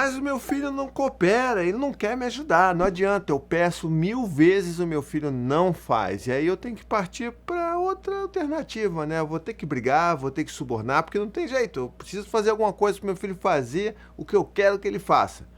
Mas o meu filho não coopera, ele não quer me ajudar, não adianta, eu peço 1000 vezes, o meu filho não faz. E aí eu tenho que partir para outra alternativa, né? Eu vou ter que brigar, vou ter que subornar, porque não tem jeito, eu preciso fazer alguma coisa para meu filho fazer o que eu quero que ele faça.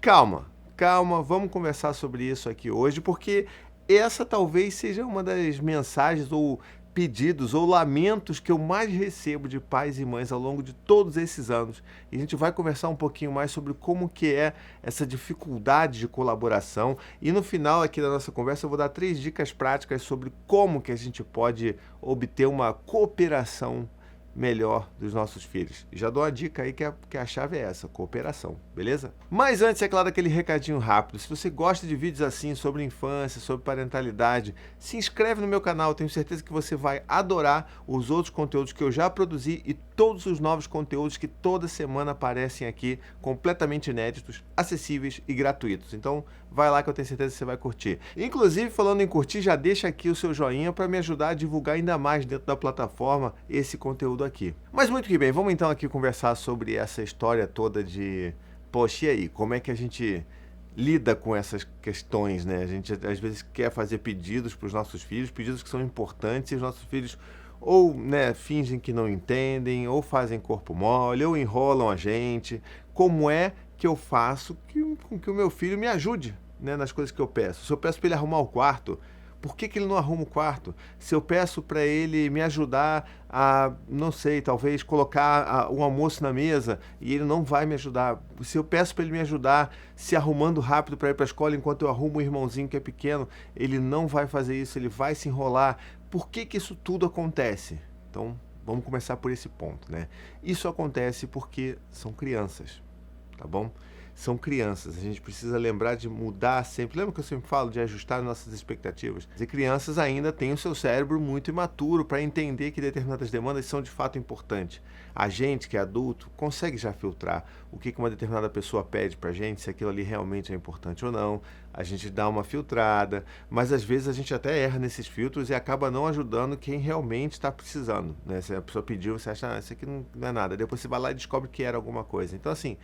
Calma, calma, vamos conversar sobre isso aqui hoje, porque essa talvez seja uma das mensagens ou pedidos ou lamentos que eu mais recebo de pais e mães ao longo de todos esses anos. E a gente vai conversar um pouquinho mais sobre como que é essa dificuldade de colaboração. E no final aqui da nossa conversa eu vou dar 3 dicas práticas sobre como que a gente pode obter uma cooperação melhor dos nossos filhos. E já dou uma dica aí que a chave é essa, cooperação, beleza? Mas antes, é claro, aquele recadinho rápido. Se você gosta de vídeos assim sobre infância, sobre parentalidade, se inscreve no meu canal, tenho certeza que você vai adorar os outros conteúdos que eu já produzi e todos os novos conteúdos que toda semana aparecem aqui, completamente inéditos, acessíveis e gratuitos. Então, vai lá que eu tenho certeza que você vai curtir. Inclusive, falando em curtir, já deixa aqui o seu joinha para me ajudar a divulgar ainda mais dentro da plataforma esse conteúdo aqui. Mas muito que bem, vamos então aqui conversar sobre essa história toda de... Poxa, e aí, como é que a gente lida com essas questões, né? A gente às vezes quer fazer pedidos para os nossos filhos, pedidos que são importantes, e os nossos filhos ou, né, fingem que não entendem, ou fazem corpo mole, ou enrolam a gente. Como é que eu faço com que o meu filho me ajude, né, nas coisas que eu peço? Se eu peço para ele arrumar o quarto, por que ele não arruma o quarto? Se eu peço para ele me ajudar a, não sei, talvez colocar um almoço na mesa e ele não vai me ajudar. Se eu peço para ele me ajudar se arrumando rápido para ir para a escola enquanto eu arrumo o irmãozinho que é pequeno, ele não vai fazer isso, ele vai se enrolar. Por que isso tudo acontece? Então, vamos começar por esse ponto, né? Isso acontece porque são crianças, tá bom? São crianças, a gente precisa lembrar de mudar sempre. Lembra que eu sempre falo de ajustar nossas expectativas? E crianças ainda têm o seu cérebro muito imaturo para entender que determinadas demandas são de fato importantes. A gente, que é adulto, consegue já filtrar o que uma determinada pessoa pede para a gente, se aquilo ali realmente é importante ou não. A gente dá uma filtrada, mas às vezes a gente até erra nesses filtros e acaba não ajudando quem realmente está precisando, né? Se a pessoa pediu, você acha, isso aqui não é nada. Depois você vai lá e descobre que era alguma coisa. Então, assim,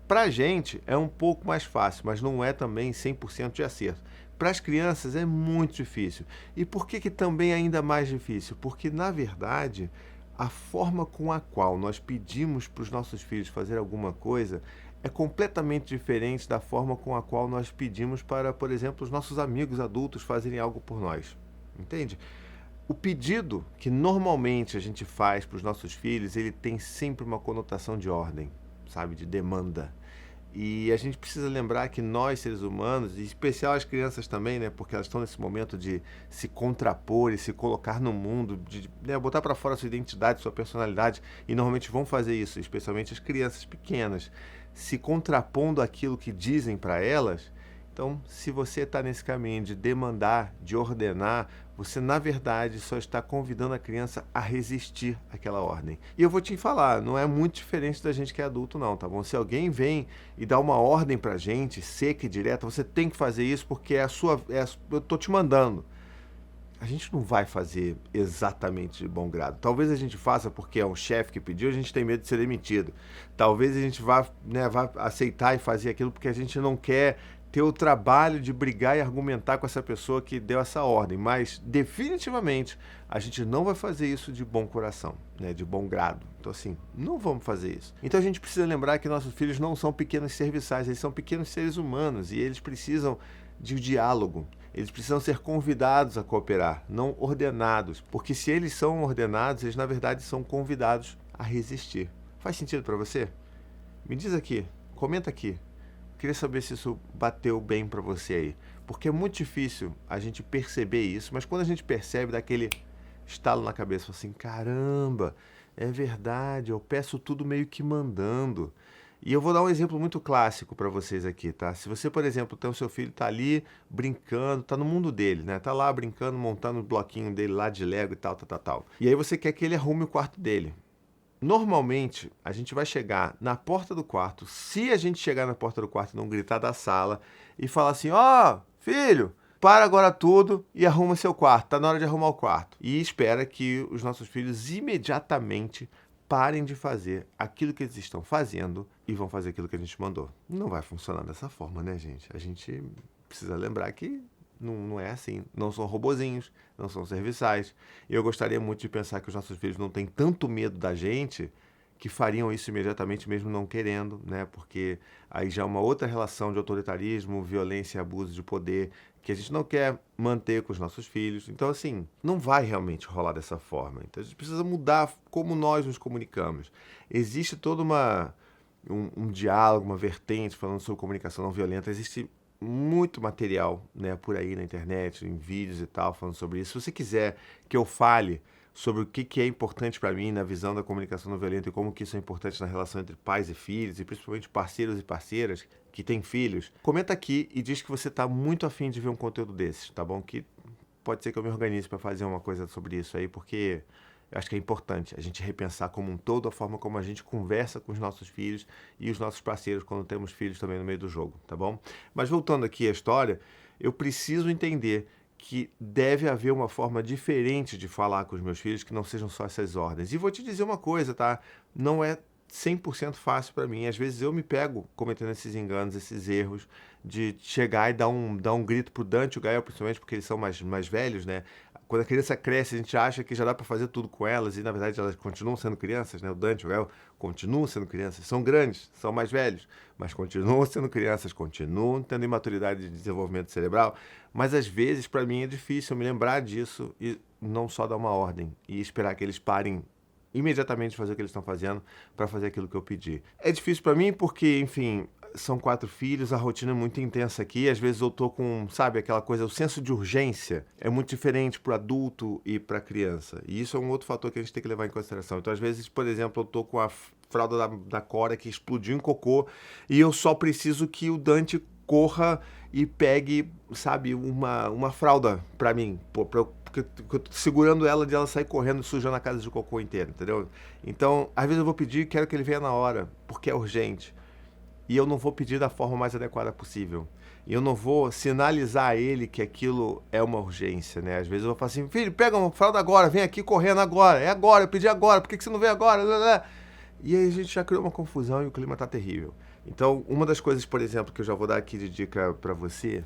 para a gente é um pouco mais fácil, mas não é também 100% de acerto. Para as crianças é muito difícil. E por que também é ainda mais difícil? Porque, na verdade, a forma com a qual nós pedimos para os nossos filhos fazer alguma coisa é completamente diferente da forma com a qual nós pedimos para, por exemplo, os nossos amigos adultos fazerem algo por nós. Entende? O pedido que normalmente a gente faz para os nossos filhos, ele tem sempre uma conotação de ordem, sabe, de demanda. E a gente precisa lembrar que nós, seres humanos, e em especial as crianças também, né, porque elas estão nesse momento de se contrapor e se colocar no mundo, de, né, botar para fora a sua identidade, sua personalidade, e normalmente vão fazer isso, especialmente as crianças pequenas, se contrapondo àquilo que dizem para elas. Então, se você está nesse caminho de demandar, de ordenar, você, na verdade, só está convidando a criança a resistir àquela ordem. E eu vou te falar, não é muito diferente da gente que é adulto, não, tá bom? Se alguém vem e dá uma ordem pra gente, seca e direta, você tem que fazer isso porque eu tô te mandando. A gente não vai fazer exatamente de bom grado. Talvez a gente faça porque é um chefe que pediu, a gente tem medo de ser demitido. Talvez a gente vá aceitar e fazer aquilo porque a gente não quer ter o trabalho de brigar e argumentar com essa pessoa que deu essa ordem. Mas, definitivamente, a gente não vai fazer isso de bom coração, né, de bom grado. Então, assim, não vamos fazer isso. Então, a gente precisa lembrar que nossos filhos não são pequenos serviçais, eles são pequenos seres humanos e eles precisam de diálogo. Eles precisam ser convidados a cooperar, não ordenados. Porque se eles são ordenados, eles, na verdade, são convidados a resistir. Faz sentido para você? Me diz aqui, comenta aqui. Queria saber se isso bateu bem para você aí. Porque é muito difícil a gente perceber isso, mas quando a gente percebe, dá aquele estalo na cabeça, assim, caramba, é verdade, eu peço tudo meio que mandando. E eu vou dar um exemplo muito clássico para vocês aqui, tá? Se você, por exemplo, tem o seu filho, tá ali brincando, tá no mundo dele, né? Tá lá brincando, montando o bloquinho dele lá de Lego e tal, tal, tal, tal. E aí você quer que ele arrume o quarto dele. Normalmente, a gente vai chegar na porta do quarto, se a gente chegar na porta do quarto e não gritar da sala, e falar assim, ó, filho, para agora tudo e arruma seu quarto, tá na hora de arrumar o quarto. E espera que os nossos filhos imediatamente parem de fazer aquilo que eles estão fazendo e vão fazer aquilo que a gente mandou. Não vai funcionar dessa forma, né, gente? A gente precisa lembrar que não é assim. Não são robozinhos, não são serviçais. E eu gostaria muito de pensar que os nossos filhos não têm tanto medo da gente que fariam isso imediatamente mesmo não querendo, né? Porque aí já é uma outra relação de autoritarismo, violência e abuso de poder que a gente não quer manter com os nossos filhos. Então, assim, não vai realmente rolar dessa forma. Então, a gente precisa mudar como nós nos comunicamos. Existe todo um diálogo, uma vertente falando sobre comunicação não violenta. Existe muito material, né, por aí na internet, em vídeos e tal, falando sobre isso. Se você quiser que eu fale sobre o que é importante para mim na visão da comunicação não violenta e como que isso é importante na relação entre pais e filhos, e principalmente parceiros e parceiras que têm filhos, comenta aqui e diz que você está muito afim de ver um conteúdo desses, tá bom? Que pode ser que eu me organize para fazer uma coisa sobre isso aí, porque eu acho que é importante a gente repensar como um todo a forma como a gente conversa com os nossos filhos e os nossos parceiros quando temos filhos também no meio do jogo, tá bom? Mas voltando aqui à história, eu preciso entender que deve haver uma forma diferente de falar com os meus filhos que não sejam só essas ordens. E vou te dizer uma coisa, tá? Não é 100% fácil para mim. Às vezes eu me pego cometendo esses enganos, esses erros, de chegar e dar um grito pro Dante e o Gael, principalmente porque eles são mais velhos, né? Quando a criança cresce, a gente acha que já dá para fazer tudo com elas e, na verdade, elas continuam sendo crianças, né? O Dante e o Gael continuam sendo crianças. São grandes, são mais velhos, mas continuam sendo crianças, continuam tendo imaturidade de desenvolvimento cerebral. Mas, às vezes, para mim é difícil me lembrar disso e não só dar uma ordem e esperar que eles parem imediatamente fazer o que eles estão fazendo para fazer aquilo que eu pedi. É difícil para mim porque, enfim, são 4 filhos, a rotina é muito intensa aqui, às vezes eu tô com, sabe, aquela coisa, o senso de urgência é muito diferente pro adulto e pra criança. E isso é um outro fator que a gente tem que levar em consideração. Então, às vezes, por exemplo, eu tô com a fralda da Cora que explodiu em cocô e eu só preciso que o Dante corra e pegue, sabe, uma fralda pra mim, porque eu tô segurando ela de ela sair correndo e sujando a casa de cocô inteira, entendeu? Então, às vezes eu vou pedir, quero que ele venha na hora, porque é urgente. E eu não vou pedir da forma mais adequada possível. E eu não vou sinalizar a ele que aquilo é uma urgência, né? Às vezes eu vou falar assim, filho, pega uma fralda agora, vem aqui correndo agora, é agora, eu pedi agora, por que você não veio agora? E aí a gente já criou uma confusão e o clima tá terrível. Então, uma das coisas, por exemplo, que eu já vou dar aqui de dica pra você,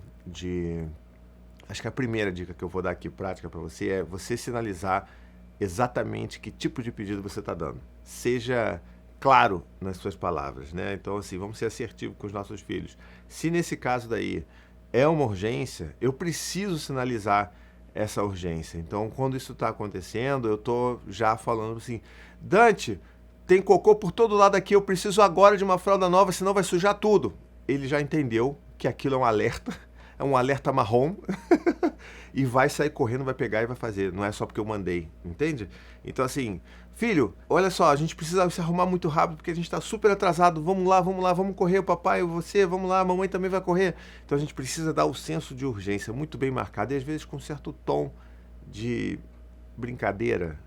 acho que a primeira dica que eu vou dar aqui prática pra você é você sinalizar exatamente que tipo de pedido você tá dando. Seja claro nas suas palavras, né? Então, assim, vamos ser assertivos com os nossos filhos. Se nesse caso daí é uma urgência, eu preciso sinalizar essa urgência. Então, quando isso está acontecendo, eu tô já falando assim, Dante, tem cocô por todo lado aqui, eu preciso agora de uma fralda nova, senão vai sujar tudo. Ele já entendeu que aquilo é um alerta marrom, e vai sair correndo, vai pegar e vai fazer. Não é só porque eu mandei, entende? Então, assim, filho, olha só, a gente precisa se arrumar muito rápido porque a gente tá super atrasado. Vamos lá, vamos correr, o papai, você, vamos lá, a mamãe também vai correr. Então a gente precisa dar o senso de urgência muito bem marcado e às vezes com um certo tom de brincadeira,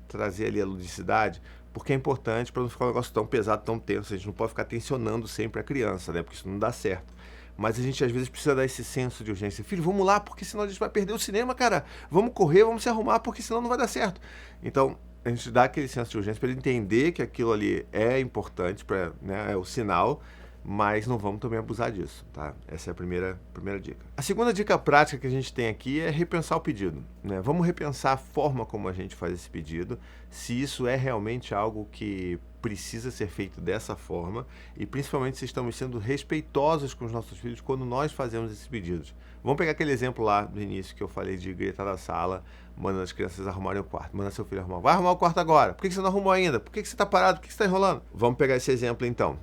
trazer ali a ludicidade, porque é importante para não ficar um negócio tão pesado, tão tenso. A gente não pode ficar tensionando sempre a criança, né? Porque isso não dá certo. Mas a gente às vezes precisa dar esse senso de urgência. Filho, vamos lá, porque senão a gente vai perder o cinema, cara. Vamos correr, vamos se arrumar, porque senão não vai dar certo. Então, a gente dá aquele senso de urgência para ele entender que aquilo ali é importante, né, é o sinal, mas não vamos também abusar disso, tá? Essa é a primeira dica. A segunda dica prática que a gente tem aqui é repensar o pedido, né? Vamos repensar a forma como a gente faz esse pedido, se isso é realmente algo que precisa ser feito dessa forma e principalmente se estamos sendo respeitosos com os nossos filhos quando nós fazemos esses pedidos. Vamos pegar aquele exemplo lá do início que eu falei de gritar da sala, mandando as crianças arrumarem o quarto. Manda seu filho arrumar. Vai arrumar o quarto agora. Por que você não arrumou ainda? Por que você está parado? Por que você está enrolando? Vamos pegar esse exemplo então.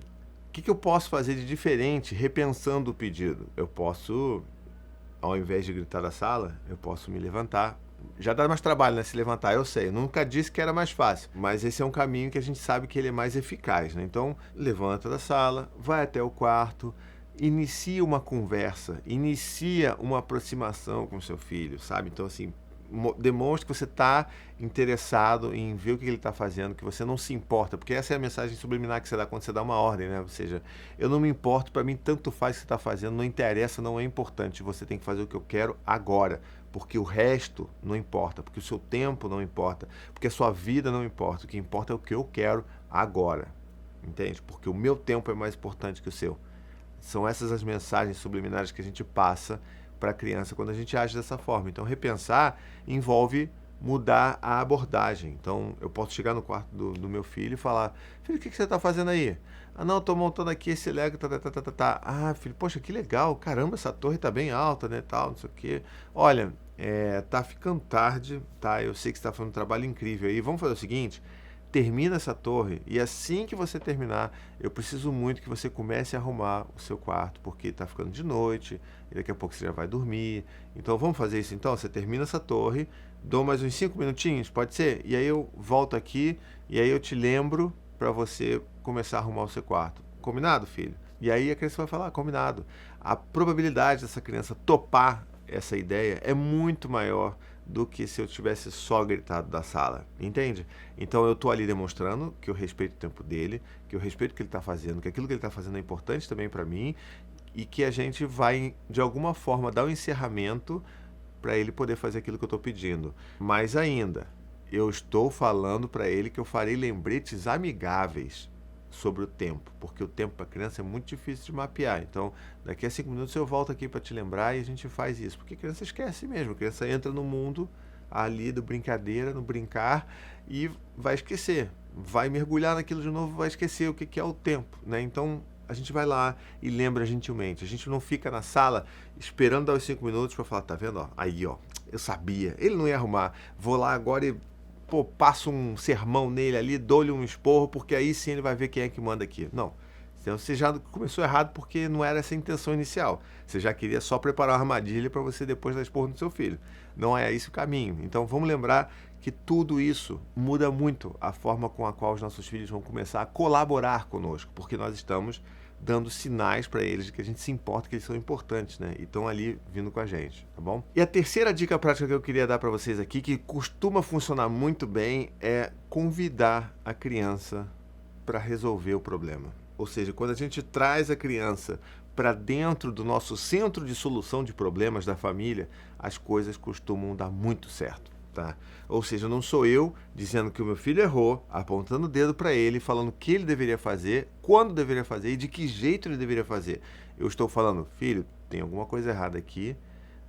O que eu posso fazer de diferente repensando o pedido? Eu posso, ao invés de gritar da sala, eu posso me levantar. Já dá mais trabalho, né, se levantar, eu sei. Eu nunca disse que era mais fácil, mas esse é um caminho que a gente sabe que ele é mais eficaz, né? Então, levanta da sala, vai até o quarto, inicia uma conversa, inicia uma aproximação com seu filho, sabe? Então, assim, demonstre que você está interessado em ver o que ele está fazendo, que você não se importa, porque essa é a mensagem subliminar que você dá quando você dá uma ordem, né? Ou seja, eu não me importo, para mim tanto faz o que você está fazendo, não interessa, não é importante, você tem que fazer o que eu quero agora, porque o resto não importa, porque o seu tempo não importa, porque a sua vida não importa, o que importa é o que eu quero agora, entende? Porque o meu tempo é mais importante que o seu. São essas as mensagens subliminares que a gente passa para a criança quando a gente age dessa forma. Então, repensar envolve mudar a abordagem. Então, eu posso chegar no quarto do meu filho e falar: filho, o que você está fazendo aí? Ah, não, estou montando aqui esse Lego, tá. Ah, filho, poxa, que legal. Caramba, essa torre está bem alta, né, tal, não sei o quê. Olha, tá ficando tarde, tá? Eu sei que você está fazendo um trabalho incrível aí. Vamos fazer o seguinte: termina essa torre e assim que você terminar, eu preciso muito que você comece a arrumar o seu quarto, porque está ficando de noite e daqui a pouco você já vai dormir. Então vamos fazer isso então? Você termina essa torre, dou mais uns 5 minutinhos, pode ser? E aí eu volto aqui e aí eu te lembro para você começar a arrumar o seu quarto. Combinado, filho? E aí a criança vai falar: combinado. A probabilidade dessa criança topar essa ideia é muito maior do que se eu tivesse só gritado da sala, entende? Então eu estou ali demonstrando que eu respeito o tempo dele, que eu respeito o que ele está fazendo, que aquilo que ele está fazendo é importante também para mim e que a gente vai, de alguma forma, dar um encerramento para ele poder fazer aquilo que eu estou pedindo. Mais ainda, eu estou falando para ele que eu farei lembretes amigáveis sobre o tempo, porque o tempo para criança é muito difícil de mapear. Então, daqui a 5 minutos eu volto aqui para te lembrar e a gente faz isso, porque a criança esquece mesmo, a criança entra no mundo ali do brincadeira, no brincar e vai esquecer, vai mergulhar naquilo de novo, vai esquecer o que é o tempo, né? Então, a gente vai lá e lembra gentilmente. A gente não fica na sala esperando dar os 5 minutos para falar: tá vendo? Ó, aí, ó, eu sabia, ele não ia arrumar, vou lá agora e passo um sermão nele ali, dou-lhe um esporro, porque aí sim ele vai ver quem é que manda aqui. Não. Então você já começou errado porque não era essa a intenção inicial. Você já queria só preparar uma armadilha para você depois dar esporro no seu filho. Não é esse o caminho. Então vamos lembrar que tudo isso muda muito a forma com a qual os nossos filhos vão começar a colaborar conosco, porque nós estamos dando sinais para eles de que a gente se importa, que eles são importantes, né? E estão ali vindo com a gente, tá bom? E a terceira dica prática que eu queria dar para vocês aqui, que costuma funcionar muito bem, é convidar a criança para resolver o problema. Ou seja, quando a gente traz a criança para dentro do nosso centro de solução de problemas da família, as coisas costumam dar muito certo. Tá? Ou seja, não sou eu dizendo que o meu filho errou, apontando o dedo para ele, falando o que ele deveria fazer, quando deveria fazer e de que jeito ele deveria fazer. Eu estou falando: filho, tem alguma coisa errada aqui,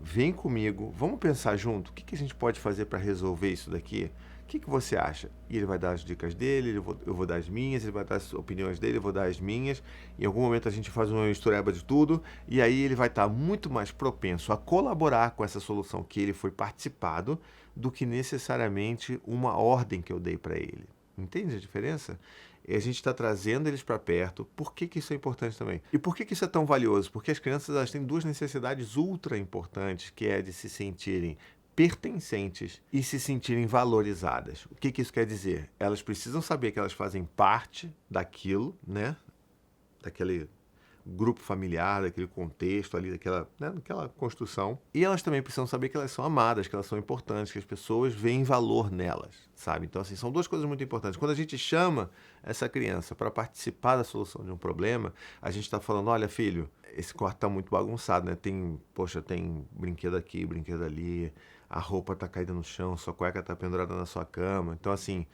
vem comigo, vamos pensar junto, o que a gente pode fazer para resolver isso daqui? O que você acha? E ele vai dar as dicas dele, eu vou dar as minhas, ele vai dar as opiniões dele, eu vou dar as minhas. Em algum momento a gente faz uma mistureba de tudo e aí ele vai estar muito mais propenso a colaborar com essa solução que ele foi participado do que necessariamente uma ordem que eu dei para ele. Entende a diferença? E a gente está trazendo eles para perto. Por que isso é importante também? E por que isso é tão valioso? Porque as crianças elas têm duas necessidades ultra importantes, que é de se sentirem pertencentes e se sentirem valorizadas. O que isso quer dizer? Elas precisam saber que elas fazem parte daquilo, né? Daquele grupo familiar, daquele contexto ali, daquela construção. E elas também precisam saber que elas são amadas, que elas são importantes, que as pessoas veem valor nelas, sabe? Então, assim, são duas coisas muito importantes. Quando a gente chama essa criança para participar da solução de um problema, a gente está falando: olha, filho, esse quarto está muito bagunçado, né? Tem brinquedo aqui, brinquedo ali, a roupa tá caída no chão, sua cueca tá pendurada na sua cama. Então, assim,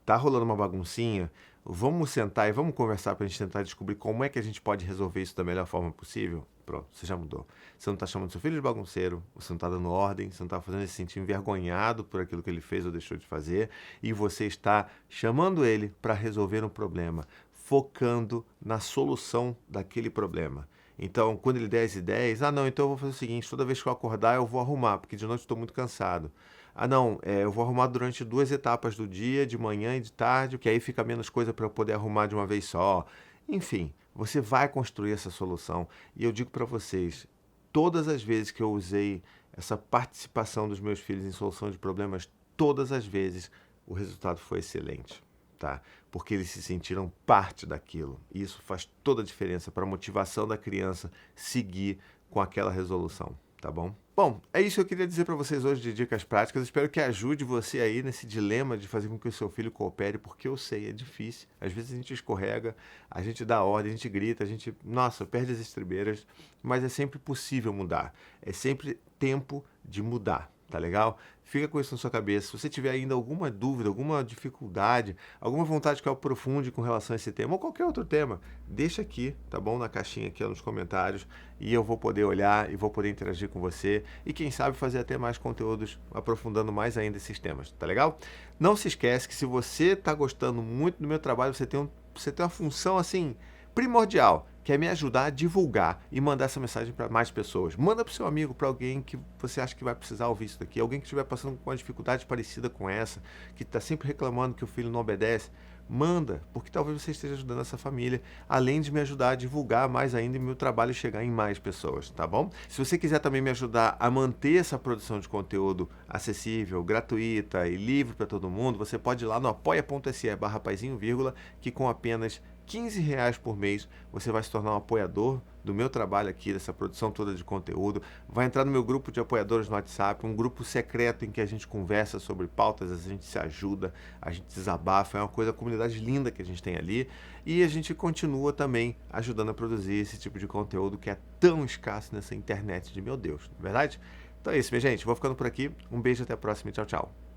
tá rolando uma baguncinha, vamos sentar e vamos conversar pra gente tentar descobrir como é que a gente pode resolver isso da melhor forma possível? Pronto, você já mudou. Você não tá chamando seu filho de bagunceiro, você não tá dando ordem, você não tá fazendo ele se sentir envergonhado por aquilo que ele fez ou deixou de fazer, e você está chamando ele para resolver um problema, focando na solução daquele problema. Então, quando ele der as ideias: ah, não, então eu vou fazer o seguinte, toda vez que eu acordar eu vou arrumar, porque de noite eu estou muito cansado. Ah, não, eu vou arrumar durante 2 etapas do dia, de manhã e de tarde, que aí fica menos coisa para eu poder arrumar de uma vez só. Enfim, você vai construir essa solução. E eu digo para vocês, todas as vezes que eu usei essa participação dos meus filhos em solução de problemas, todas as vezes o resultado foi excelente. Tá? Porque eles se sentiram parte daquilo. E isso faz toda a diferença para a motivação da criança seguir com aquela resolução, tá bom? Bom, é isso que eu queria dizer para vocês hoje de dicas práticas. Espero que ajude você aí nesse dilema de fazer com que o seu filho coopere, porque eu sei, é difícil. Às vezes a gente escorrega, a gente dá ordem, a gente grita, a gente, nossa, perde as estribeiras, mas é sempre possível mudar. É sempre tempo de mudar, tá legal? Fica com isso na sua cabeça. Se você tiver ainda alguma dúvida, alguma dificuldade, alguma vontade que eu aprofunde com relação a esse tema ou qualquer outro tema, deixa aqui, tá bom? Na caixinha aqui, ó, nos comentários, e eu vou poder olhar e vou poder interagir com você e quem sabe fazer até mais conteúdos aprofundando mais ainda esses temas, tá legal? Não se esquece que se você está gostando muito do meu trabalho, você tem uma função assim primordial, que é me ajudar a divulgar e mandar essa mensagem para mais pessoas. Manda para o seu amigo, para alguém que você acha que vai precisar ouvir isso daqui, alguém que estiver passando com uma dificuldade parecida com essa, que está sempre reclamando que o filho não obedece. Manda, porque talvez você esteja ajudando essa família, além de me ajudar a divulgar mais ainda e meu trabalho chegar em mais pessoas, tá bom? Se você quiser também me ajudar a manter essa produção de conteúdo acessível, gratuita e livre para todo mundo, você pode ir lá no apoia.se/paizinho, que com apenas R$ 15 por mês você vai se tornar um apoiador do meu trabalho aqui, dessa produção toda de conteúdo, vai entrar no meu grupo de apoiadores no WhatsApp, um grupo secreto em que a gente conversa sobre pautas, a gente se ajuda, a gente desabafa, é uma coisa, uma comunidade linda que a gente tem ali, e a gente continua também ajudando a produzir esse tipo de conteúdo que é tão escasso nessa internet de meu Deus, não é verdade? Então é isso, minha gente, vou ficando por aqui, um beijo, até a próxima e tchau, tchau.